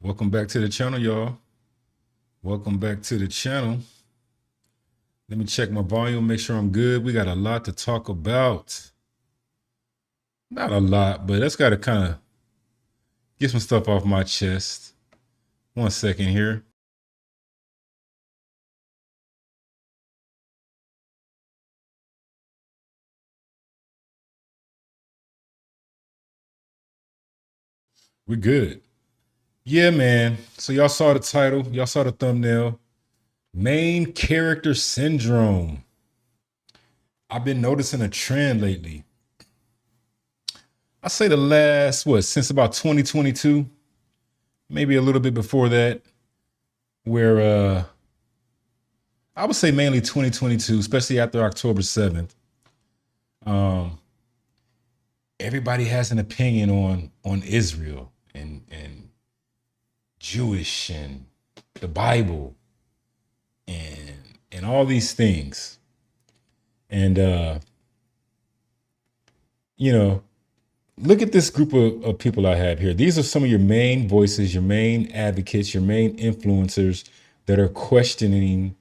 Welcome back to the channel, y'all. Welcome back to the channel. Let me check my volume, make sure I'm good. We got a lot to talk about. Not a lot, but that's got to kind of get some stuff off my chest. 1 second here. We're good. Yeah, man. So y'all saw the title. Y'all saw the thumbnail. Main character syndrome. I've been noticing a trend lately. I say the last, since about 2022, maybe a little bit before that, where I would say mainly 2022, especially after October 7th. Everybody has an opinion on Israel and Jewish and the Bible and all these things. And look at this group of people I have here. These are some of your main voices, your main advocates, your main influencers that are questioning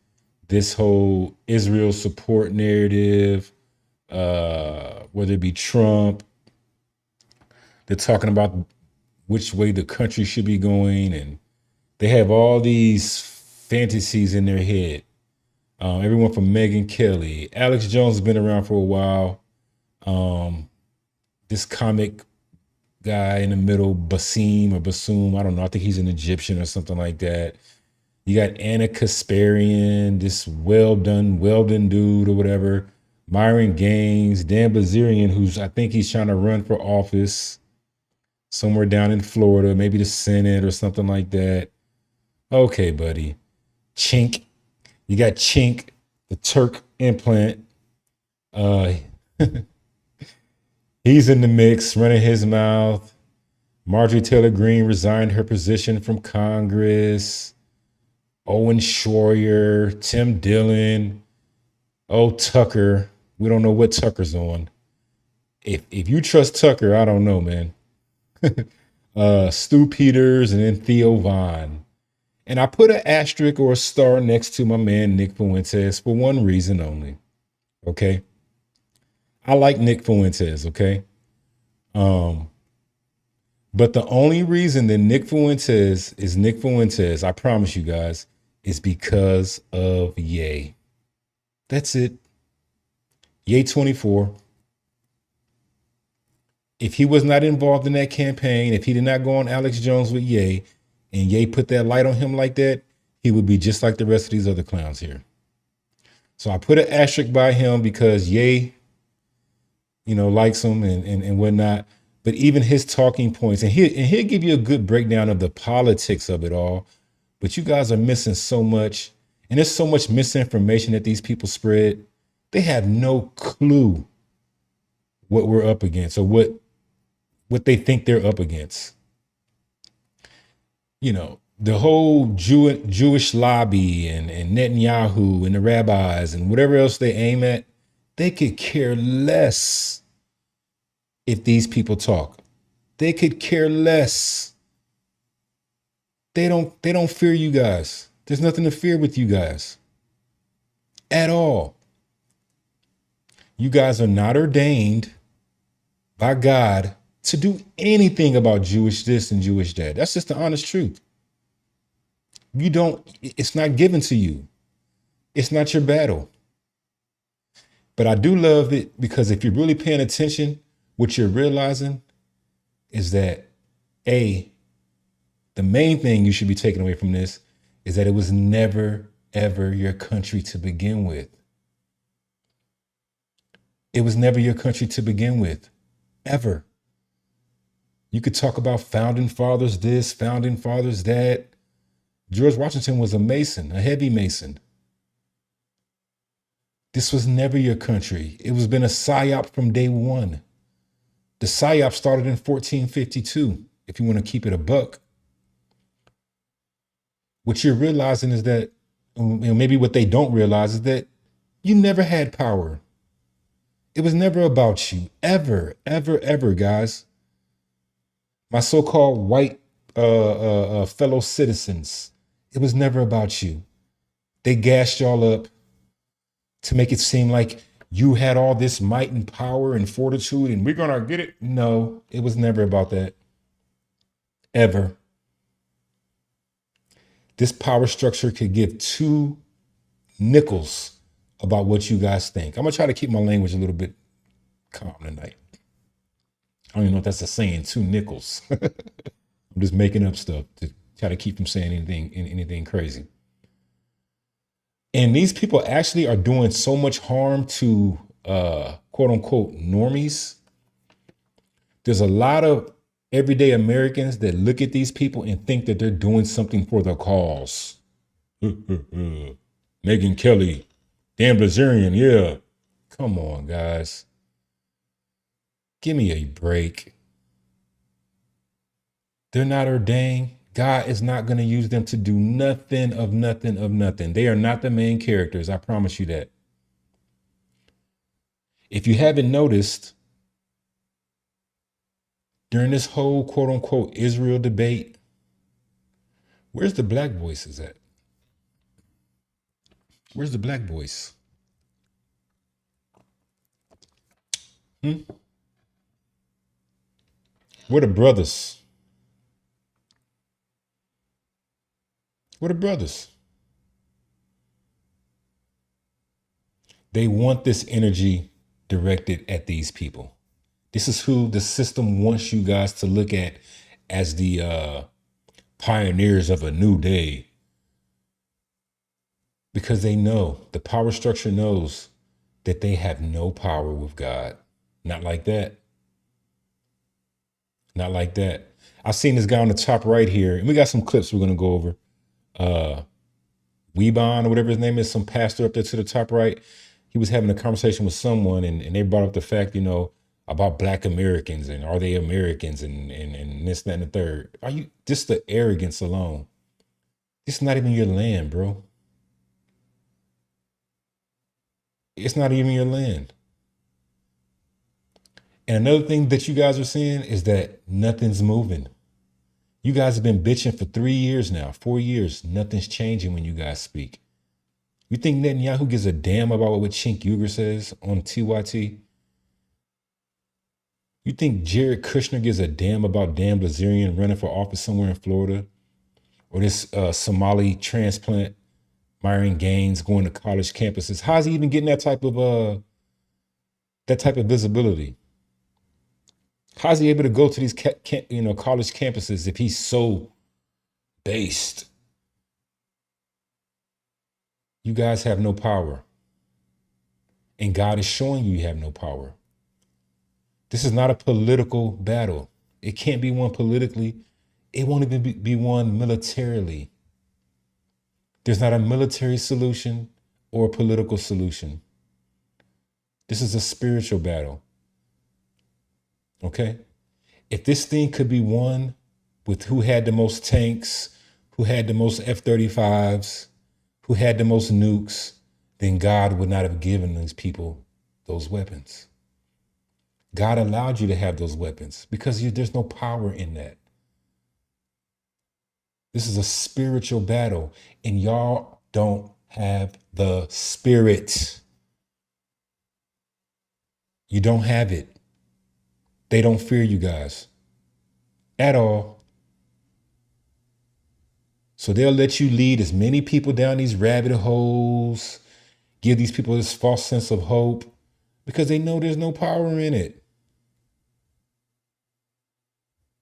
this whole Israel support narrative, whether it be Trump. They're talking about which way the country should be going, and they have all these fantasies in their head. Everyone from Megyn Kelly. Alex Jones has been around for a while. This comic guy in the middle, Bassoum, I don't know. I think he's an Egyptian or something like that. You got Anna Kasparian, this Weldon dude or whatever. Myron Gaines, Dan Bilzerian, I think he's trying to run for office somewhere down in Florida, maybe the Senate or something like that. Okay, buddy. Chink. You got Chink, the Turk implant. He's in the mix, running his mouth. Marjorie Taylor Greene resigned her position from Congress. Owen Schroyer, Tim Dillon. Oh, Tucker. We don't know what Tucker's on. If you trust Tucker, I don't know, man. Stu Peters, and then Theo Vaughn. And I put an asterisk or a star next to my man, Nick Fuentes, for one reason only. Okay. I like Nick Fuentes. Okay. But the only reason that Nick Fuentes is Nick Fuentes, I promise you guys, is because of Ye. That's it. Ye 24. If he was not involved in that campaign, if he did not go on Alex Jones with Ye, and Ye put that light on him like that, he would be just like the rest of these other clowns here. So I put an asterisk by him because Ye, likes him and whatnot. But even his talking points, and he'll give you a good breakdown of the politics of it all. But you guys are missing so much. And there's so much misinformation that these people spread. They have no clue what we're up against or what they think they're up against. The whole Jewish lobby and Netanyahu and the rabbis and whatever else they aim at, they could care less if these people talk. They could care less. They don't fear you guys. There's nothing to fear with you guys at all. You guys are not ordained by God to do anything about Jewish this and Jewish that. That's just the honest truth. It's not given to you. It's not your battle. But I do love it because if you're really paying attention, what you're realizing is that the main thing you should be taking away from this is that it was never, ever your country to begin with. It was never your country to begin with, ever. You could talk about founding fathers this, founding fathers that. George Washington was a Mason, a heavy Mason. This was never your country. It was been a psyop from day one. The psyop started in 1452, if you want to keep it a buck. What you're realizing is that, maybe what they don't realize is that you never had power. It was never about you, ever, ever, ever, guys. My so-called white fellow citizens. It was never about you. They gassed y'all up to make it seem like you had all this might and power and fortitude and we're going to get it. No, it was never about that. Ever. This power structure could give two nickels about what you guys think. I'm going to try to keep my language a little bit calm tonight. I don't even know if that's a saying, two nickels. I'm just making up stuff to try to keep from saying anything crazy. And these people actually are doing so much harm to quote unquote normies. There's a lot of everyday Americans that look at these people and think that they're doing something for the cause. Megyn Kelly, Dan Blazerian, yeah. Come on, guys. Give me a break. They're not ordained. God is not going to use them to do nothing of nothing. They are not the main characters. I promise you that. If you haven't noticed, during this whole quote unquote Israel debate, where's the black voices at? Where's the black voice? Where the brothers? Where the brothers? They want this energy directed at these people. This is who the system wants you guys to look at as the pioneers of a new day. Because they know, the power structure knows that they have no power with God. Not like that. Not like that. I've seen this guy on the top right here, and we got some clips we're going to go over. Weebon or whatever his name is, some pastor up there to the top right. He was having a conversation with someone, and they brought up the fact, about black Americans and are they Americans and this, that, and the third. Are you just the arrogance alone? It's not even your land, bro. It's not even your land. And another thing that you guys are seeing is that nothing's moving. You guys have been bitching for 3 years now, 4 years. Nothing's changing when you guys speak. You think Netanyahu gives a damn about what Cenk Uygur says on TYT? You think Jared Kushner gives a damn about Dan Blazerian running for office somewhere in Florida? Or this Somali transplant, Myron Gaines, going to college campuses? How's he even getting that type of visibility? How's he able to go to these college campuses if he's so based? You guys have no power. And God is showing you have no power. This is not a political battle. It can't be won politically. It won't even be won militarily. There's not a military solution or a political solution. This is a spiritual battle. Okay? If this thing could be won with who had the most tanks, who had the most F-35s, who had the most nukes, then God would not have given these people those weapons. God allowed you to have those weapons because there's no power in that. This is a spiritual battle, and y'all don't have the spirit. You don't have it. They don't fear you guys at all. So they'll let you lead as many people down these rabbit holes, give these people this false sense of hope because they know there's no power in it.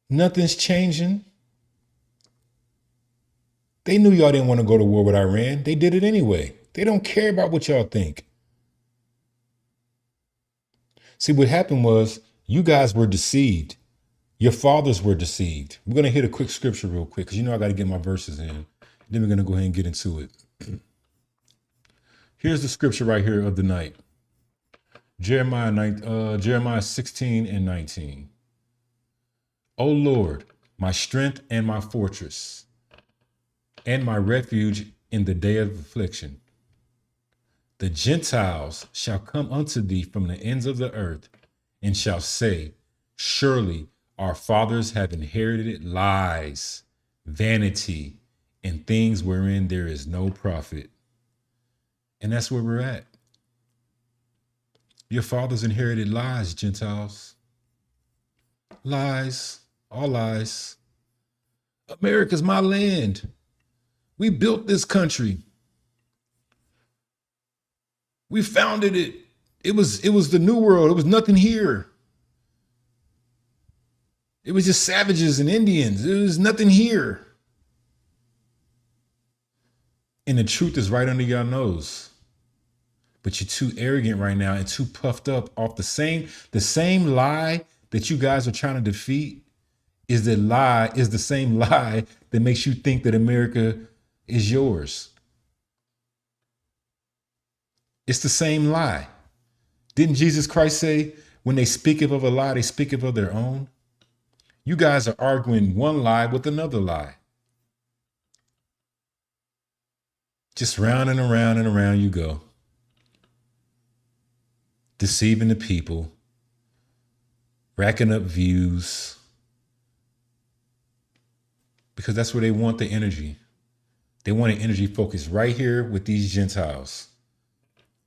Nothing's changing. They knew y'all didn't want to go to war with Iran. They did it anyway. They don't care about what y'all think. See, what happened was you guys were deceived. Your fathers were deceived. We're going to hit a quick scripture real quick because I got to get my verses in. Then we're going to go ahead and get into it. Here's the scripture right here of the night. Jeremiah 16 and 19. O Lord, my strength and my fortress, and my refuge in the day of affliction. The Gentiles shall come unto thee from the ends of the earth, and shall say, surely Our fathers have inherited lies, vanity, and things wherein there is no profit. And that's where we're at. Your fathers inherited lies, Gentiles. Lies, all lies. America's my land. We built this country. We founded it. It was the new world. It was nothing here. It was just savages and Indians. There was nothing here. And the truth is right under your nose. But you're too arrogant right now and too puffed up off the same lie that you guys are trying to defeat is the same lie that makes you think that America is yours. It's the same lie. Didn't Jesus Christ say, when they speak of a lie, they speak of their own? You guys are arguing one lie with another lie. Just round and around you go. Deceiving the people, racking up views, because that's where they want the energy. They want an energy focus right here with these Gentiles,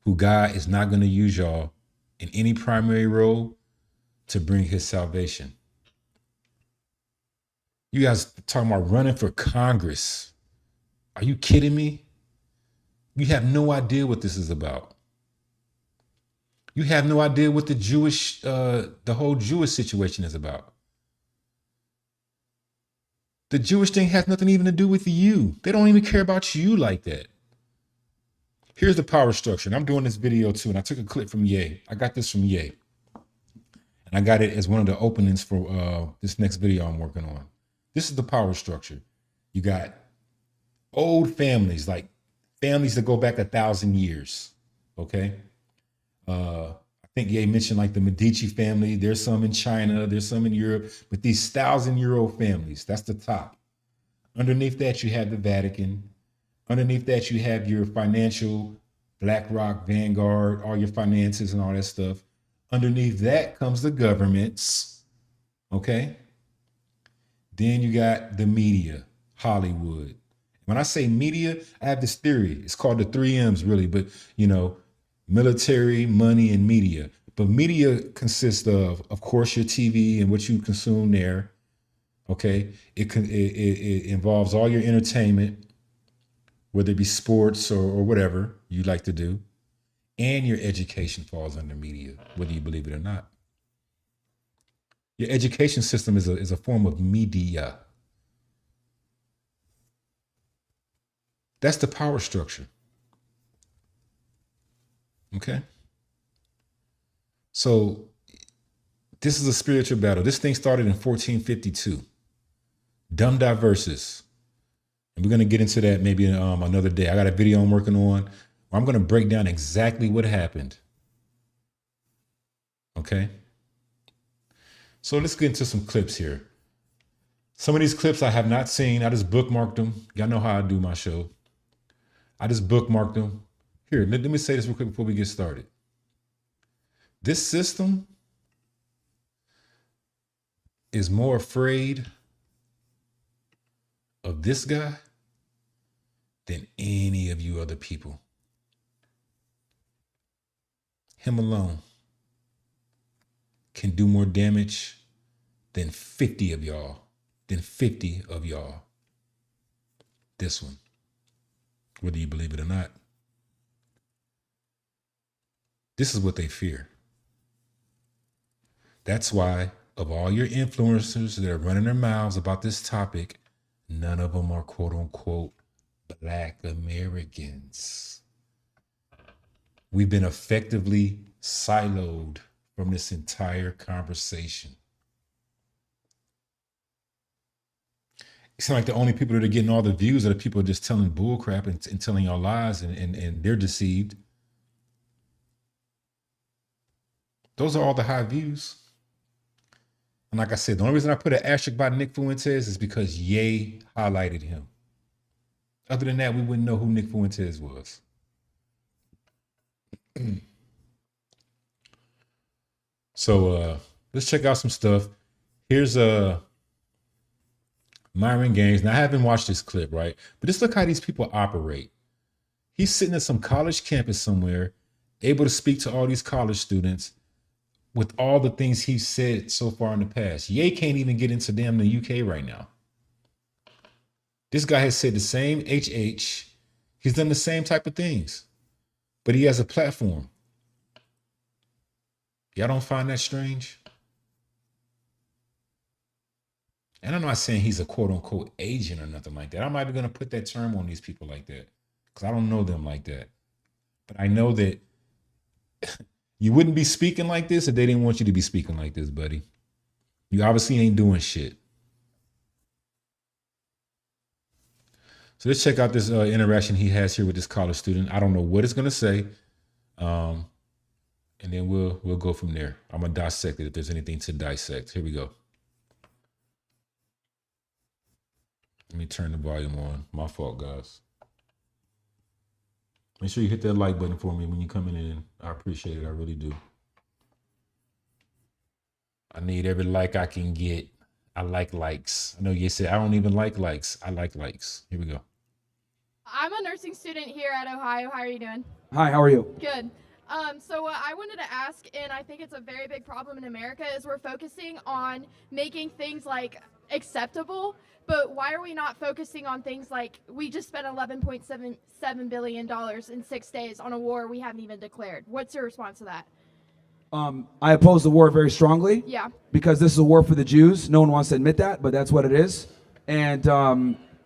who God is not going to use y'all in any primary role to bring his salvation. You guys talking about running for Congress. Are you kidding me? You have no idea what this is about. You have no idea what the whole Jewish situation is about. The Jewish thing has nothing even to do with you. They don't even care about you like that. Here's the power structure. And I'm doing this video too. And I took a clip from Ye. I got this from Ye. And I got it as one of the openings for this next video I'm working on. This is the power structure. You got old families, like families that go back 1,000 years. Okay. I think Ye mentioned like the Medici family. There's some in China, there's some in Europe, but these 1,000-year-old families, that's the top. Underneath that, you have the Vatican. Underneath that, you have your financial, BlackRock, Vanguard, all your finances and all that stuff. Underneath that comes the governments. Okay. Then you got the media, Hollywood. When I say media, I have this theory. It's called the 3 M's really, but military, money, and media. But media consists of course, your TV and what you consume there. Okay. It involves all your entertainment, whether it be sports or whatever you like to do. And your education falls under media, whether you believe it or not. Your education system is a form of media. That's the power structure. Okay. So this is a spiritual battle. This thing started in 1452. Dumb diverses. And we're going to get into that maybe another day. I got a video I'm working on where I'm going to break down exactly what happened. Okay. So let's get into some clips here. Some of these clips I have not seen. I just bookmarked them. Y'all know how I do my show. I just bookmarked them. Here, let me say this real quick before we get started. This system is more afraid of this guy than any of you other people. Him alone can do more damage than 50 of y'all. This one, whether you believe it or not. This is what they fear. That's why of all your influencers that are running their mouths about this topic, none of them are quote unquote Black Americans. We've been effectively siloed from this entire conversation. It seems like the only people that are getting all the views are the people just telling bull crap and telling y'all lies and they're deceived. Those are all the high views. And like I said, the only reason I put an asterisk by Nick Fuentes is because Ye highlighted him. Other than that, we wouldn't know who Nick Fuentes was. So let's check out some stuff. Here's a Myron Gaines. Now I haven't watched this clip, right? But just look how these people operate. He's sitting at some college campus somewhere, able to speak to all these college students with all the things he's said so far in the past. Ye can't even get into damn the UK right now. This guy has said the same HH. He's done the same type of things, but he has a platform. Y'all don't find that strange? And I'm not saying he's a quote unquote agent or nothing like that. I'm not even going to put that term on these people like that because I don't know them like that. But I know that you wouldn't be speaking like this if they didn't want you to be speaking like this, buddy. You obviously ain't doing shit. So let's check out this interaction he has here with this college student. I don't know what it's going to say. And then we'll go from there. I'm going to dissect it if there's anything to dissect. Here we go. Let me turn the volume on. My fault, guys. Make sure you hit that like button for me when you're coming in. I appreciate it. I really do. I need every like I can get. I like likes. I know you said I don't even like likes. I like likes. Here we go. I'm a nursing student here at Ohio. How are you doing? Hi, how are you? Good. So what I wanted to ask, and I think it's a very big problem in America, is we're focusing on making things like acceptable, but why are we not focusing on things like we just spent $11.77 billion in 6 days on a war we haven't even declared? What's your response to that? I oppose the war very strongly. Yeah. Because this is a war for the Jews. No one wants to admit that, but that's what it is. And,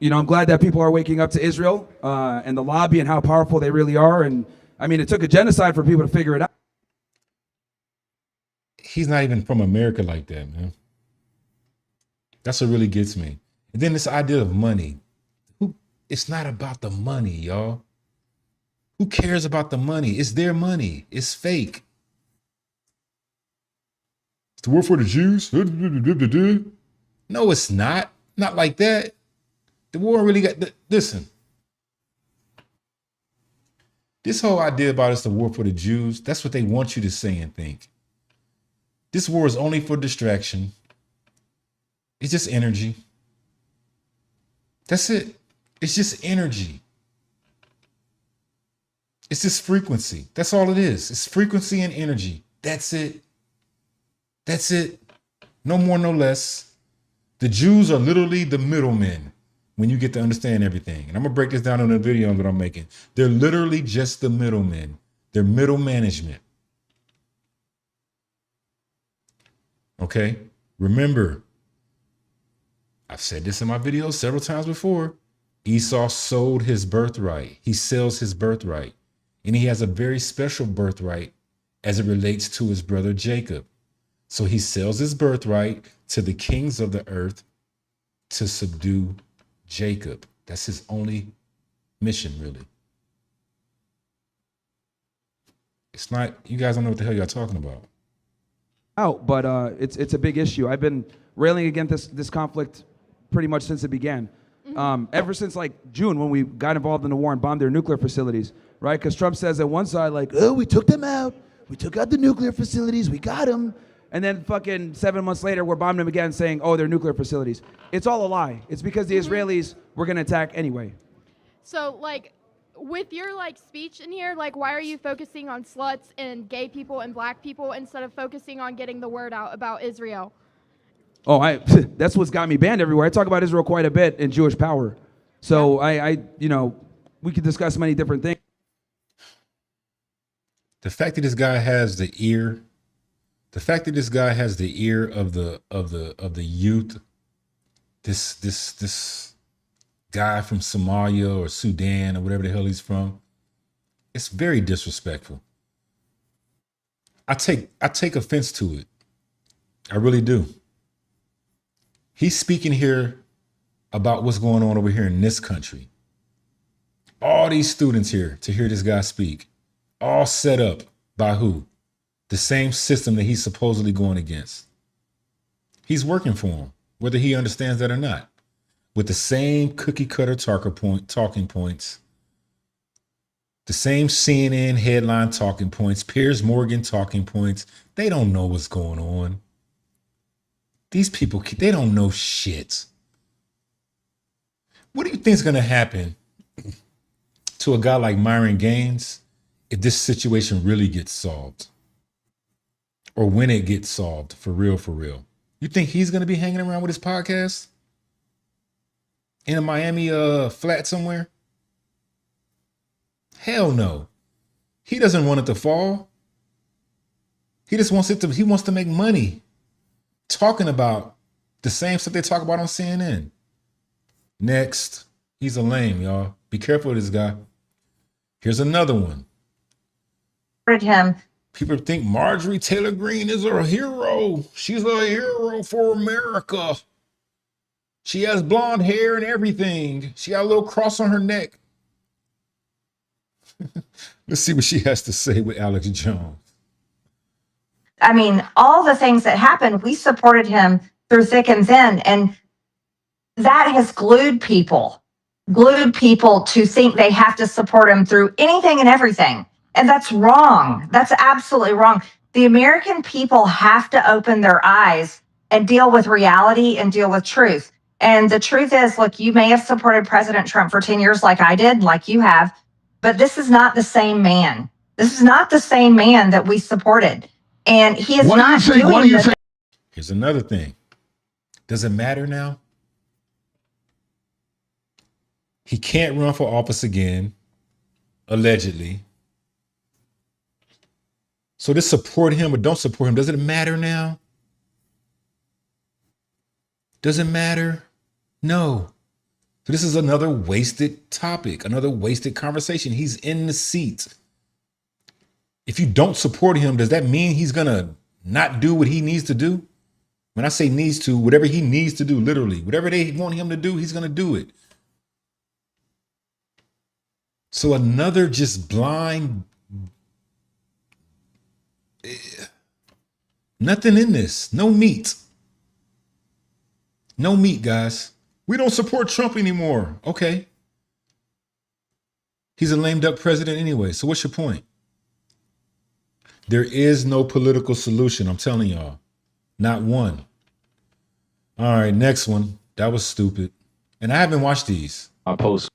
you know, I'm glad that people are waking up to Israel and the lobby and how powerful they really are. And, I mean, it took a genocide for people to figure it out. He's not even from America like that, man. That's what really gets me. And then this idea of money. It's not about the money, y'all. Who cares about the money? It's their money. It's fake. It's the war for the Jews? No, it's not. Not like that. The war really got... Listen. This whole idea about it's the war for the Jews, that's what they want you to say and think. This war is only for distraction. It's just energy. That's it. It's just energy. It's just frequency. That's all it is. It's frequency and energy. That's it. That's it. No more, no less. The Jews are literally the middlemen when you get to understand everything. And I'm going to break this down in a video that I'm making. They're literally just the middlemen. They're middle management. Okay? Remember, I've said this in my videos several times before. Esau sold his birthright. He sells his birthright. And he has a very special birthright as it relates to his brother Jacob. So he sells his birthright to the kings of the earth to subdue Jacob. That's his only mission, really. It's not, you guys don't know what the hell y'all talking about. But it's a big issue. I've been railing against this conflict pretty much since it began. Ever since like June when we got involved in the war and bombed their nuclear facilities, right? Because Trump says at one side like, oh, we took them out. We took out the nuclear facilities. We got them. And then fucking 7 months later, we're bombing them again saying, oh, they're nuclear facilities. It's all a lie. It's because the Israelis were going to attack anyway. So, like, with your, like, speech in here, like, why are you focusing on sluts and gay people and black people instead of focusing on getting the word out about Israel? Oh, that's what's got me banned everywhere. I talk about Israel quite a bit and Jewish power. So you know, we could discuss many different things. The fact that this guy has the ear, the fact that this guy has the ear of the youth, this guy from Somalia or Sudan or whatever the hell he's from, it's very disrespectful. I take offense to it. I really do. He's speaking here about what's going on over here in this country. All these students here to hear this guy speak, all set up by who? The same system that he's supposedly going against. He's working for him, whether he understands that or not, with the same cookie cutter talking points, the same CNN headline talking points, Piers Morgan talking points. They don't know what's going on. These people, they don't know shit. What do you think is going to happen to a guy like Myron Gaines if this situation really gets solved? Or when it gets solved, for real, for real. You think he's going to be hanging around with his podcast? In a Miami flat somewhere? Hell no. He doesn't want it to fall. He just wants it to, he wants to make money talking about the same stuff they talk about on CNN. Next, he's a lame, y'all. Be careful of this guy. Here's another one. Him. People think Marjorie Taylor Greene is a hero. She's a hero for America. She has blonde hair and everything. She got a little cross on her neck. Let's see what she has to say with Alex Jones. I mean, all the things that happened, we supported him through thick and thin. And that has glued people to think they have to support him through anything and everything. And that's wrong. That's absolutely wrong. The American people have to open their eyes and deal with reality and deal with truth. And the truth is, look, you may have supported President Trump for 10 years like I did, like you have, but this is not the same man. This is not the same man that we supported. And he is not doing this. Here's another thing. Does it matter now? He can't run for office again, allegedly. So just support him or don't support him. Does it matter now? Does it matter? No. So this is another wasted topic, another wasted conversation. He's in the seat. If you don't support him, does that mean he's going to not do what he needs to do? When I say needs to, whatever he needs to do, literally, whatever they want him to do, he's going to do it. So another just blind, nothing in this, no meat. No meat, guys. We don't support Trump anymore. Okay. He's a lame duck president anyway. So what's your point? There is no political solution. I'm telling y'all. Not one. All right, next one. That was stupid. And I haven't watched these. I post.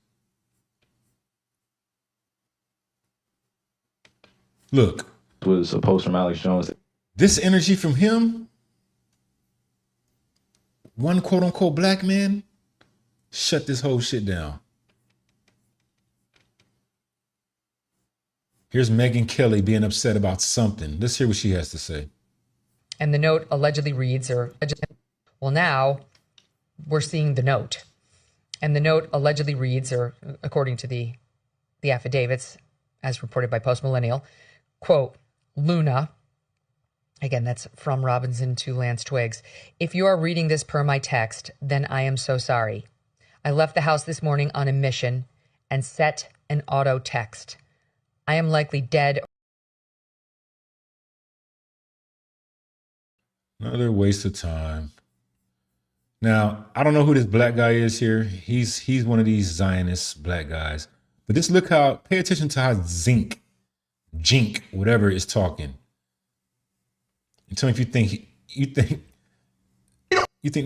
Look. Was a post from Alex Jones. This energy from him, one quote unquote black man, shut this whole shit down. Here's Megyn Kelly being upset about something. Let's hear what she has to say. And the note allegedly reads, well, now we're seeing the note. And the note allegedly reads, or according to the affidavits, as reported by Post Millennial, quote, Luna, again, that's from Robinson to Lance Twiggs. If you are reading this per my text, then I am so sorry. I left the house this morning on a mission and set an auto text. I am likely dead. Another waste of time. Now, I don't know who this black guy is here. He's one of these Zionist black guys. But just look how, pay attention to how Jink, whatever, is talking. And tell me if you think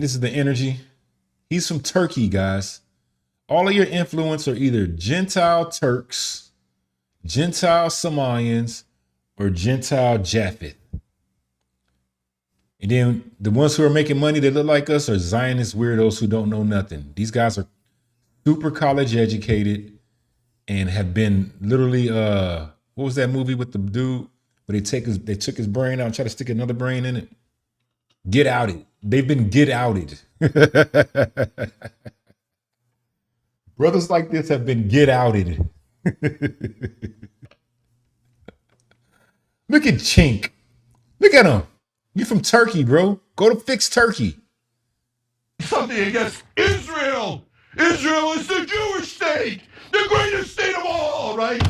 this is the energy. He's from Turkey, guys. All of your influence are either Gentile Turks, Gentile Somalians, or Gentile Japheth. And then the ones who are making money that look like us are Zionist weirdos who don't know nothing. These guys are super college educated and have been literally, what was that movie with the dude where they took his brain out and tried to stick another brain in it? Get outed. They've been get outed. Brothers like this have been get outed. Look at Chink. Look at him. You from Turkey, bro. Go to fix Turkey. Something against Israel. Israel is the Jewish state, the greatest state of all, right?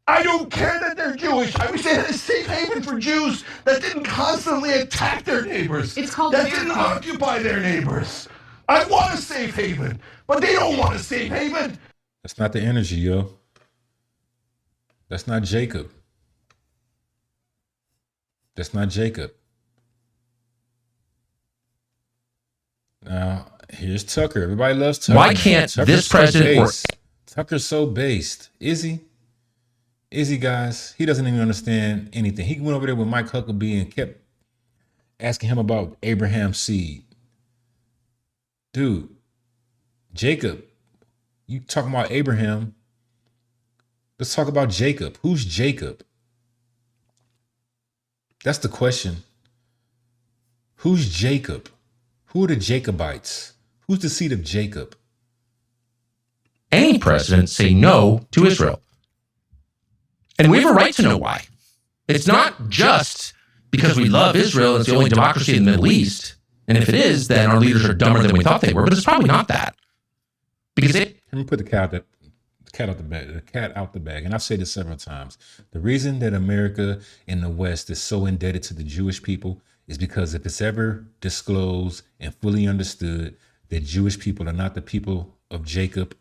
I don't care that they're Jewish. I wish they had a safe haven for Jews that didn't constantly attack their neighbors. It's called that America. didn't occupy their neighbors. I want a safe haven, but they don't want a safe haven. That's not the energy, yo. That's not Jacob. That's not Jacob. Here's Tucker. Everybody loves Tucker. Why can't this president or Tucker's so based. Is he? Is he, guys? He doesn't even understand anything. He went over there with Mike Huckabee and kept asking him about Abraham's seed. Dude, Jacob, you talking about Abraham. Let's talk about Jacob. Who's Jacob? That's the question. Who's Jacob? Who are the Jacobites? Who's the seed of Jacob? any president say no to Israel? And we have a right to know why. It's not just because we love Israel and it's the only democracy in the Middle East. And if it is, then our leaders are dumber than we thought they were. But it's probably not that. Because Let me put the cat out the bag. And I've said this several times. The reason that America and the West is so indebted to the Jewish people is because if it's ever disclosed and fully understood that Jewish people are not the people of Jacob,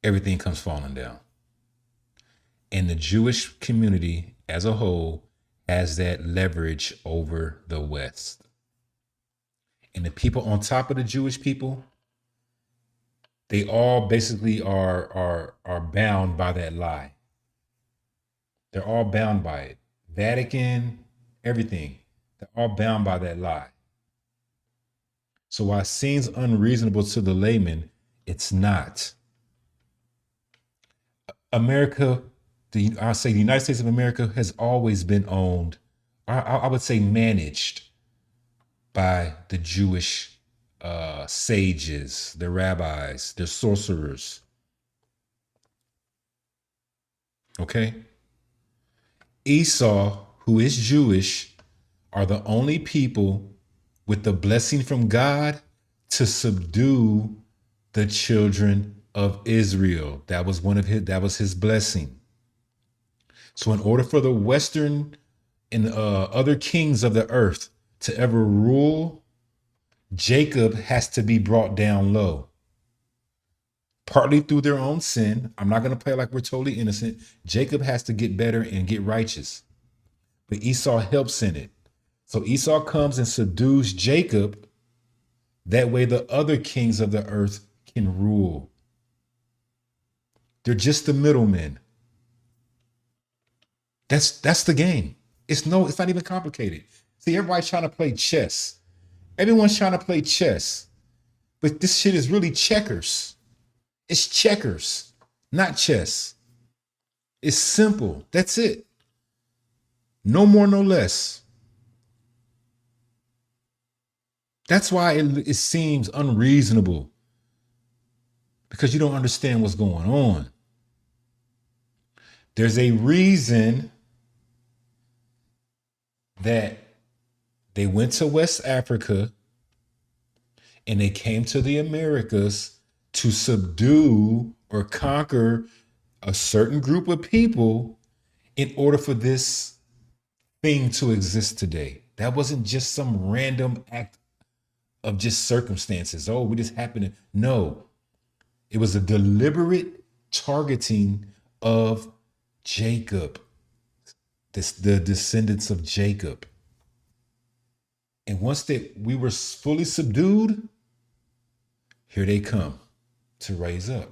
everything comes falling down. And the Jewish community as a whole has that leverage over the West. And the people on top of the Jewish people, they all basically are bound by that lie. They're all bound by it. Vatican, everything. They're all bound by that lie. So while it seems unreasonable to the layman, it's not. America, I'll say the United States of America has always been owned, I would say managed by the Jewish sages, the rabbis, the sorcerers. Okay? Esau, who is Jewish, are the only people with the blessing from God to subdue the children of Israel. That was his blessing. So in order for the Western and other kings of the earth to ever rule, Jacob has to be brought down low. Partly through their own sin. I'm not going to play like we're totally innocent. Jacob has to get better and get righteous. But Esau helps in it. So Esau comes and subdues Jacob. That way the other kings of the earth can rule. They're just the middlemen. That's the game. It's not even complicated. See, everybody's trying to play chess. Everyone's trying to play chess. But this shit is really checkers. It's checkers, not chess. It's simple. That's it. No more, no less. That's why it seems unreasonable. Because you don't understand what's going on. There's a reason that they went to West Africa and they came to the Americas to subdue or conquer a certain group of people in order for this thing to exist today. That wasn't just some random act of just circumstances. Oh, we just happened to. No, it was a deliberate targeting of Jacob, the descendants of Jacob. And once we were fully subdued, here they come to raise up.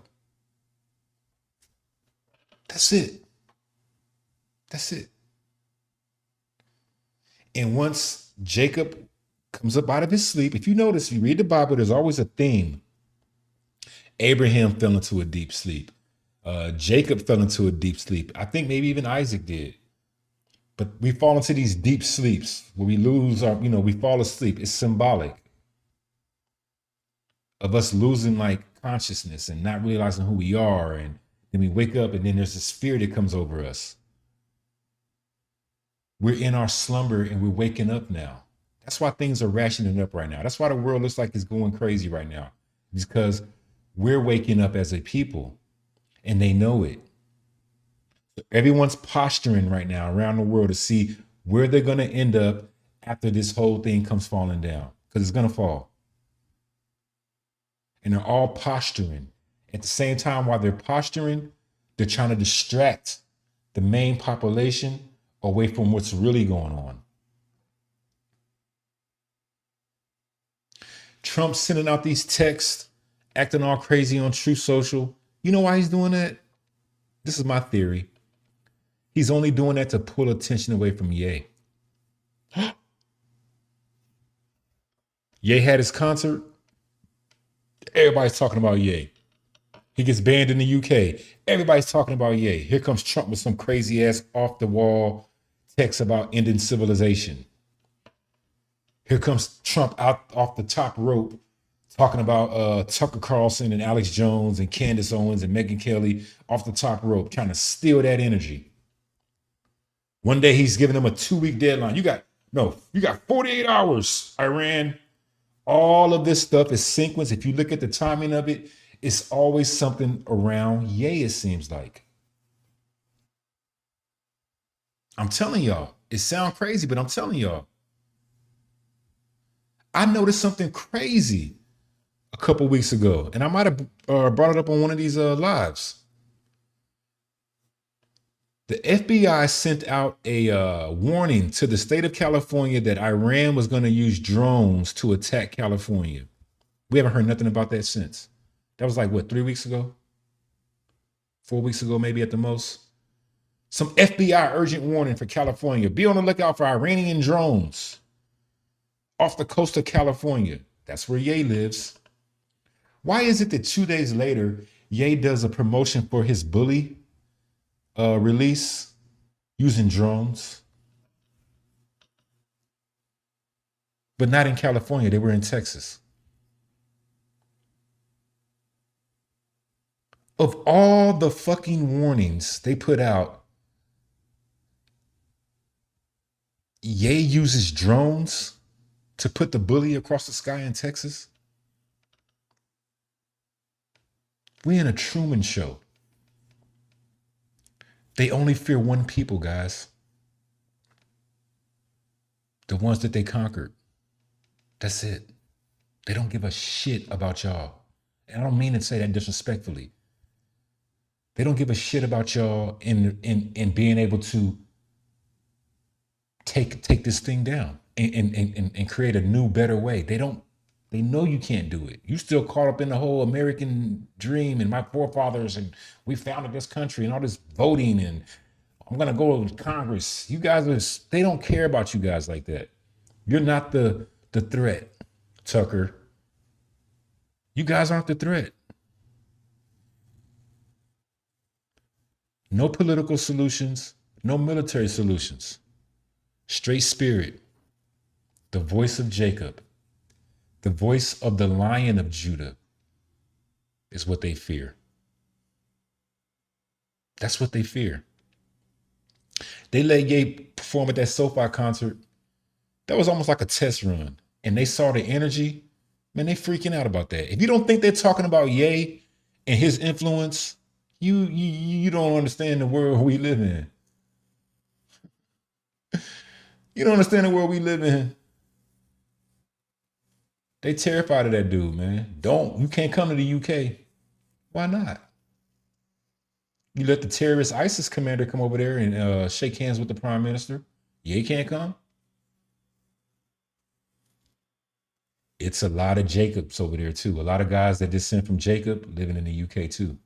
That's it. That's it. And once Jacob comes up out of his sleep, if you notice, if you read the Bible, there's always a theme. Abraham fell into a deep sleep. Jacob fell into a deep sleep. I think maybe even Isaac did. But we fall into these deep sleeps where we lose our, we fall asleep. It's symbolic of us losing like consciousness and not realizing who we are. And then we wake up and then there's this fear that comes over us. We're in our slumber and we're waking up now. That's why things are rationing up right now. That's why the world looks like it's going crazy right now. It's because we're waking up as a people and they know it. Everyone's posturing right now around the world to see where they're going to end up after this whole thing comes falling down, because it's going to fall. And they're all posturing. At the same time, while they're posturing, they're trying to distract the main population away from what's really going on. Trump sending out these texts, acting all crazy on Truth Social. You know why he's doing that? This is my theory. He's only doing that to pull attention away from Ye. Ye had his concert. Everybody's talking about Ye. He gets banned in the UK. Everybody's talking about Ye. Here comes Trump with some crazy ass off the wall text about ending civilization. Here comes Trump out off the top rope talking about Tucker Carlson and Alex Jones and Candace Owens and Megyn Kelly off the top rope, trying to steal that energy. One day he's giving them a 2-week deadline. You got 48 hours, Iran. All of this stuff is sequenced. If you look at the timing of it, it's always something around Ye, it seems like. I'm telling y'all, it sounds crazy, but I'm telling y'all. I noticed something crazy a couple weeks ago, and I might have brought it up on one of these lives. The FBI sent out a warning to the state of California that Iran was going to use drones to attack California. We haven't heard nothing about that since. That was like, what, 3 weeks ago? 4 weeks ago, maybe at the most. Some FBI urgent warning for California. Be on the lookout for Iranian drones off the coast of California. That's where Ye lives. Why is it that 2 days later, Ye does a promotion for his Bully release using drones? But not in California, they were in Texas. Of all the fucking warnings they put out, Ye uses drones to put the Bully across the sky in Texas. We in a Truman Show. They only fear one people, guys. The ones that they conquered. That's it. They don't give a shit about y'all. And I don't mean to say that disrespectfully. They don't give a shit about y'all in being able to take this thing down and create a new, better way. They know you can't do it. You still caught up in the whole American dream and my forefathers and we founded this country and all this voting and I'm gonna go to Congress. You guys they don't care about you guys like that. You're not the threat, Tucker. You guys aren't the threat. No political solutions, no military solutions. Straight spirit, the voice of Jacob, the voice of the Lion of Judah is what they fear. That's what they fear. They let Ye perform at that SoFi concert. That was almost like a test run. And they saw the energy. Man, they freaking out about that. If you don't think they're talking about Ye and his influence, you don't understand the world we live in. You don't understand the world we live in. They terrified of that dude, man. You can't come to the UK. Why not? You let the terrorist ISIS commander come over there and shake hands with the prime minister. Ye can't come. It's a lot of Jacobs over there too. A lot of guys that descend from Jacob living in the UK too.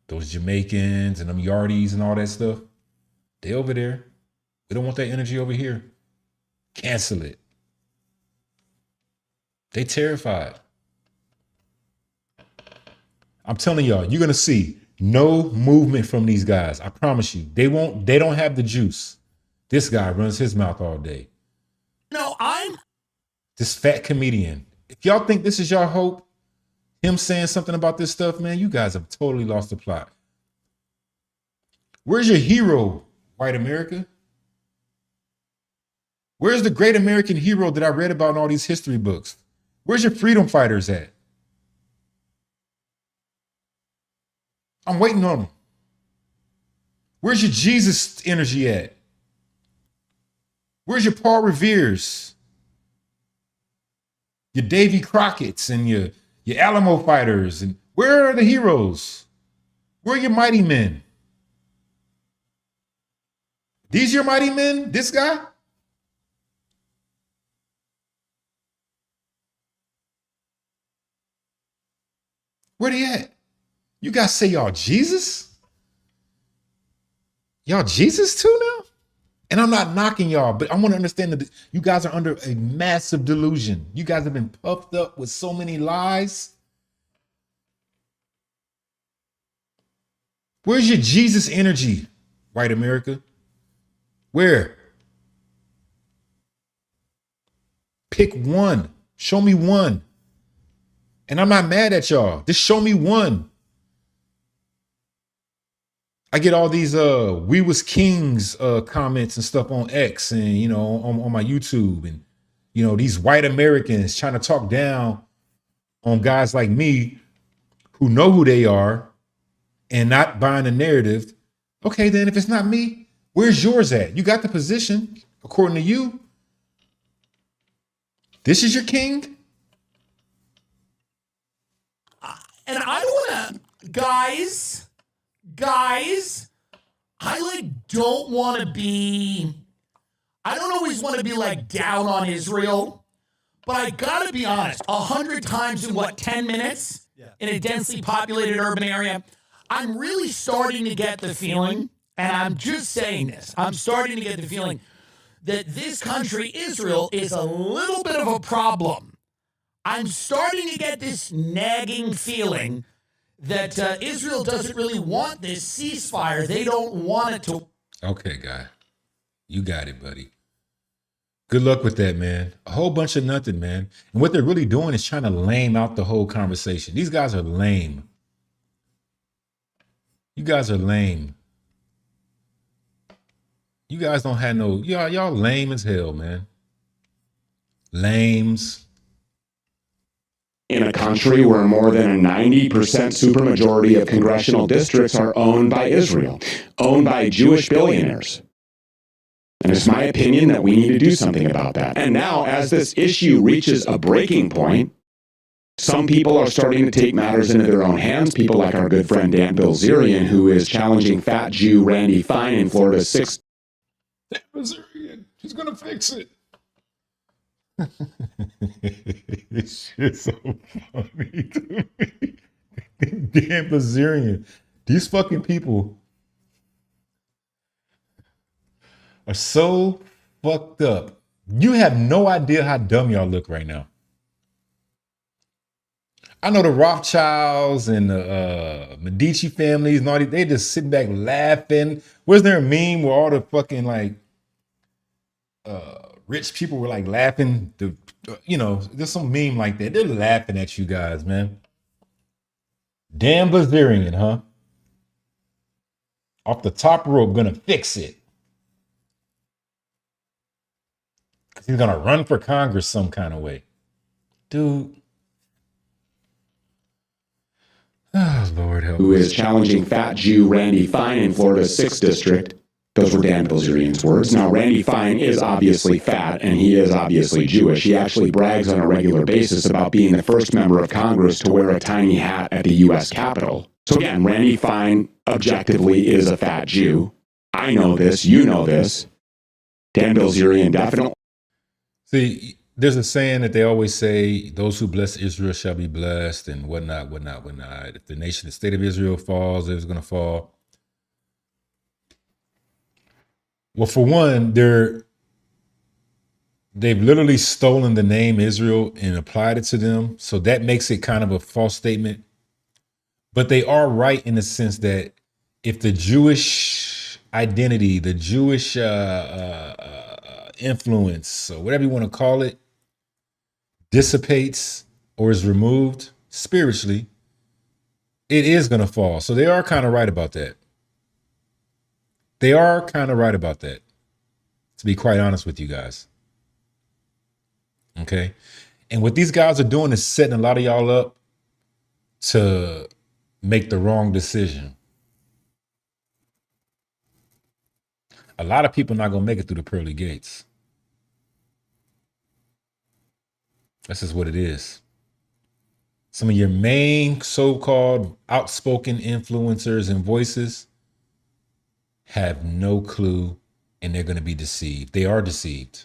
Those Jamaicans and them Yardies and all that stuff. They over there. We don't want that energy over here. Cancel it. They terrified. I'm telling y'all, you're gonna see no movement from these guys. I promise you. They don't have the juice. This guy runs his mouth all day. No, This fat comedian. If y'all think this is your hope, him saying something about this stuff, man, you guys have totally lost the plot. Where's your hero, white America? Where's the great American hero that I read about in all these history books? Where's your freedom fighters at? I'm waiting on them. Where's your Jesus energy at? Where's your Paul Revere's? Your Davy Crockett's and your Alamo fighters? And where are the heroes? Where are your mighty men? These your mighty men? This guy? Where they at? You guys say y'all Jesus? Y'all Jesus too now? And I'm not knocking y'all, but I want to understand that you guys are under a massive delusion. You guys have been puffed up with so many lies. Where's your Jesus energy, white America? Where? Pick one. Show me one. And I'm not mad at y'all. Just show me one. I get all these "We Was Kings" comments and stuff on X and on my YouTube, and these white Americans trying to talk down on guys like me who know who they are and not buying the narrative. Okay, then if it's not me, where's yours at? You got the position according to you. This is your king? And I don't want to, guys, I don't want to be, I don't always want to be down on Israel, but I gotta be honest, 100 times in 10 minutes in a densely populated urban area, I'm really starting to get the feeling, and I'm just saying this, I'm starting to get the feeling that this country, Israel, is a little bit of a problem. I'm starting to get this nagging feeling that Israel doesn't really want this ceasefire. They don't want it to. Okay, guy. You got it, buddy. Good luck with that, man. A whole bunch of nothing, man. And what they're really doing is trying to lame out the whole conversation. These guys are lame. You guys are lame. You guys don't have no, y'all lame as hell, man. Lames. In a country where more than a 90% supermajority of congressional districts are owned by Israel, owned by Jewish billionaires. And it's my opinion that we need to do something about that. And now, as this issue reaches a breaking point, some people are starting to take matters into their own hands. People like our good friend Dan Bilzerian, who is challenging fat Jew Randy Fine in Florida's 6th. Dan Bilzerian, he's gonna fix it. This shit's so funny to me. Dan Bilzerian. These fucking people are so fucked up. You have no idea how dumb y'all look right now. I know the Rothschilds and the Medici families and all these, they just sitting back laughing. Was there a meme where all the fucking rich people were laughing? There's some meme like that. They're laughing at you guys, man. Dan Bilzerian, huh? Off the top rope, gonna fix it. Because he's gonna run for Congress some kind of way. Dude. Oh, Lord help. Who is challenging fat Jew Randy Fine in Florida's 6th district. Those were Dan Bilzerian's words. Now, Randy Fine is obviously fat, and he is obviously Jewish. He actually brags on a regular basis about being the first member of Congress to wear a tiny hat at the U.S. Capitol. So again, Randy Fine objectively is a fat Jew. I know this. You know this. Dan Bilzerian definitely. See, there's a saying that they always say, those who bless Israel shall be blessed and whatnot. If the state of Israel falls, it's going to fall. Well, for one, they've literally stolen the name Israel and applied it to them. So that makes it kind of a false statement. But they are right in the sense that if the Jewish identity, the Jewish influence, or whatever you want to call it, dissipates or is removed spiritually, it is going to fall. So they are kind of right about that. They are kind of right about that, to be quite honest with you guys. Okay. And what these guys are doing is setting a lot of y'all up to make the wrong decision. A lot of people not going to make it through the pearly gates. That's just what it is. Some of your main so-called outspoken influencers and voices have no clue, and they're going to be deceived. They are deceived.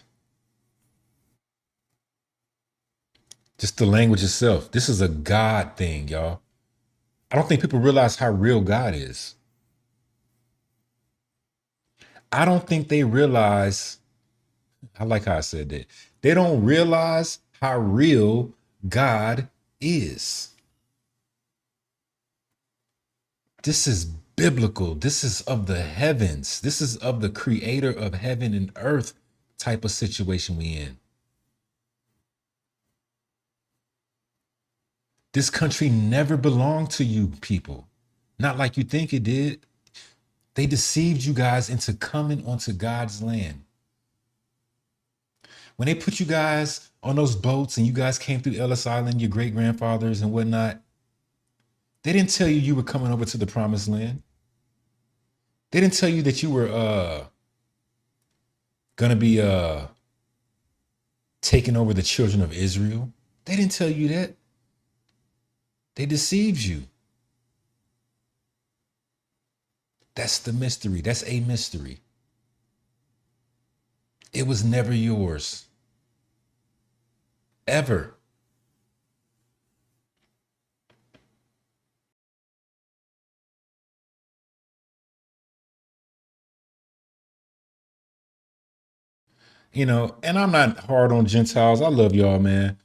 Just the language itself. This is a God thing, y'all. I don't think people realize how real God is. I don't think they realize, I like how I said that. They don't realize how real God is. This is biblical. This is of the heavens. This is of the creator of heaven and earth type of situation we in. This country never belonged to you people. Not like you think it did. They deceived you guys into coming onto God's land. When they put you guys on those boats and you guys came through Ellis Island, your great grandfathers and whatnot, they didn't tell you were coming over to the promised land. They didn't tell you that you were gonna be taking over the children of Israel. They didn't tell you that. They deceived you. That's the mystery. That's a mystery. It was never yours. Ever. You know, and I'm not hard on Gentiles. I love y'all, man.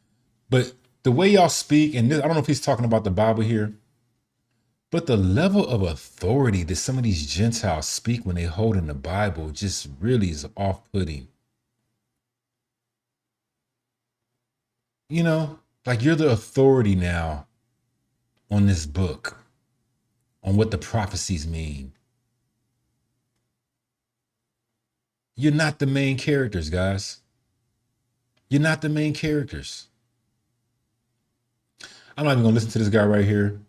But the way y'all speak, and this, I don't know if he's talking about the Bible here, but the level of authority that some of these Gentiles speak when they hold in the Bible just really is off-putting. You know, like you're the authority now on this book, on what the prophecies mean. You're not the main characters, guys. You're not the main characters. I'm not even gonna listen to this guy right here.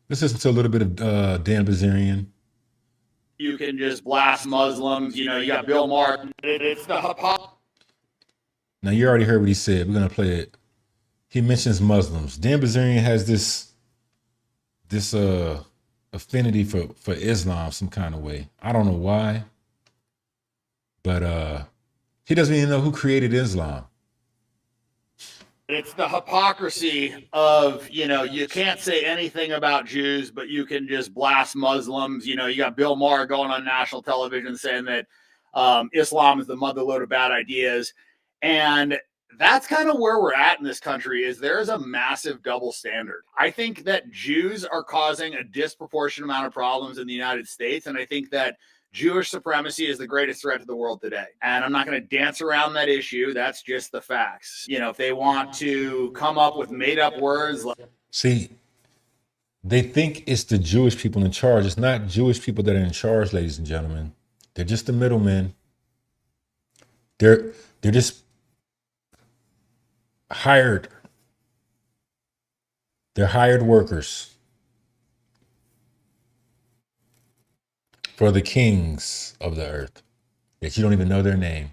Let's listen to a little bit of Dan Bazarian. You can just blast Muslims. You know, you got Bill Maher. It's the hypocrisy. Now you already heard what he said. We're gonna play it. He mentions Muslims. Dan Bazarian has this affinity for Islam some kind of way. I don't know why, but he doesn't even know who created Islam. It's the hypocrisy of, you know, you can't say anything about Jews, but you can just blast Muslims. You know, you got Bill Maher going on national television saying that Islam is the motherlode of bad ideas. And that's kind of where we're at in this country, is there is a massive double standard. I think that Jews are causing a disproportionate amount of problems in the United States. And I think that Jewish supremacy is the greatest threat to the world today. And I'm not going to dance around that issue. That's just the facts. You know, if they want to come up with made up words. See, they think it's the Jewish people in charge. It's not Jewish people that are in charge, ladies and gentlemen. They're just the middlemen. They're just hired. They're hired workers for the kings of the earth that you don't even know their name.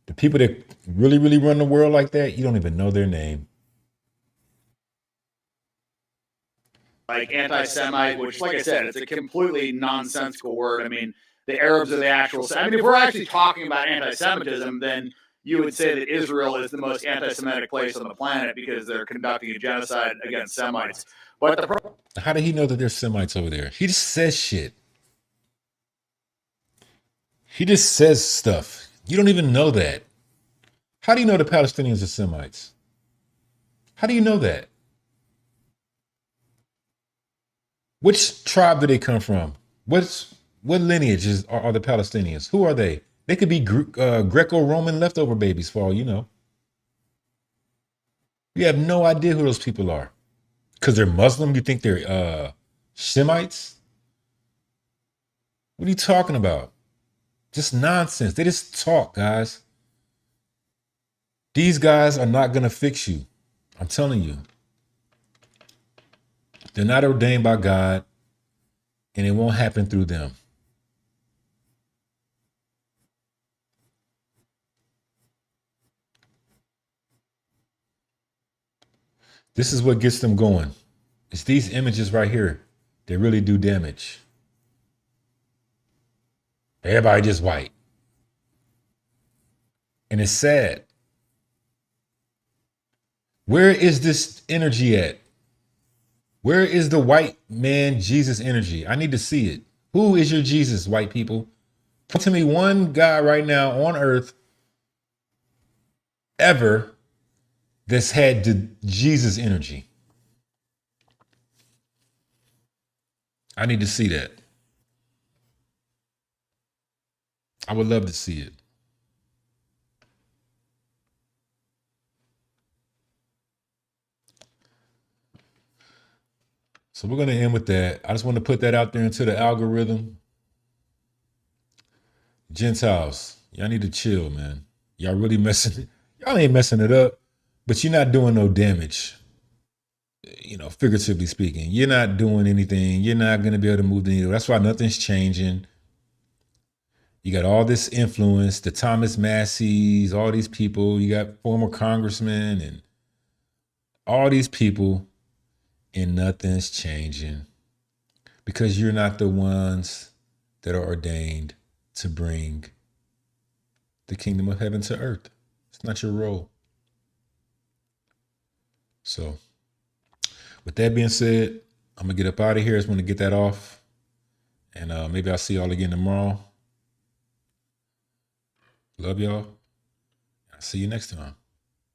The people that really, really run the world like that, you don't even know their name. Like anti-Semite, which, like I said, it's a completely nonsensical word. I mean, the Arabs are the actual. I mean, if we're actually talking about anti-Semitism, then you would say that Israel is the most anti-Semitic place on the planet because they're conducting a genocide against Semites. But how did he know that there's Semites over there? He just says shit. He just says stuff. You don't even know that. How do you know the Palestinians are Semites? How do you know that? Which tribe do they come from? What lineage are the Palestinians? Who are they? They could be Greco-Roman leftover babies for all you know. You have no idea who those people are. Because they're Muslim, you think they're Shemites? What are you talking about? Just nonsense. They just talk, guys. These guys are not going to fix you. I'm telling you. They're not ordained by God, and it won't happen through them. This is what gets them going. It's these images right here that really do damage. Everybody just white. And it's sad. Where is this energy at? Where is the white man Jesus energy? I need to see it. Who is your Jesus, white people? Point to me one guy right now on earth ever that's had the Jesus energy. I need to see that. I would love to see it. So we're going to end with that. I just want to put that out there into the algorithm. Gentiles, y'all need to chill, man. Y'all really y'all ain't messing it up, but you're not doing no damage. You know, figuratively speaking, you're not doing anything. You're not going to be able to move the needle. That's why nothing's changing. You got all this influence, the Thomas Masseys, all these people. You got former congressmen and all these people, and nothing's changing because you're not the ones that are ordained to bring the kingdom of heaven to earth. It's not your role. So with that being said, I'm going to get up out of here. I just want to get that off. And maybe I'll see y'all again tomorrow. Love y'all. I'll see you next time.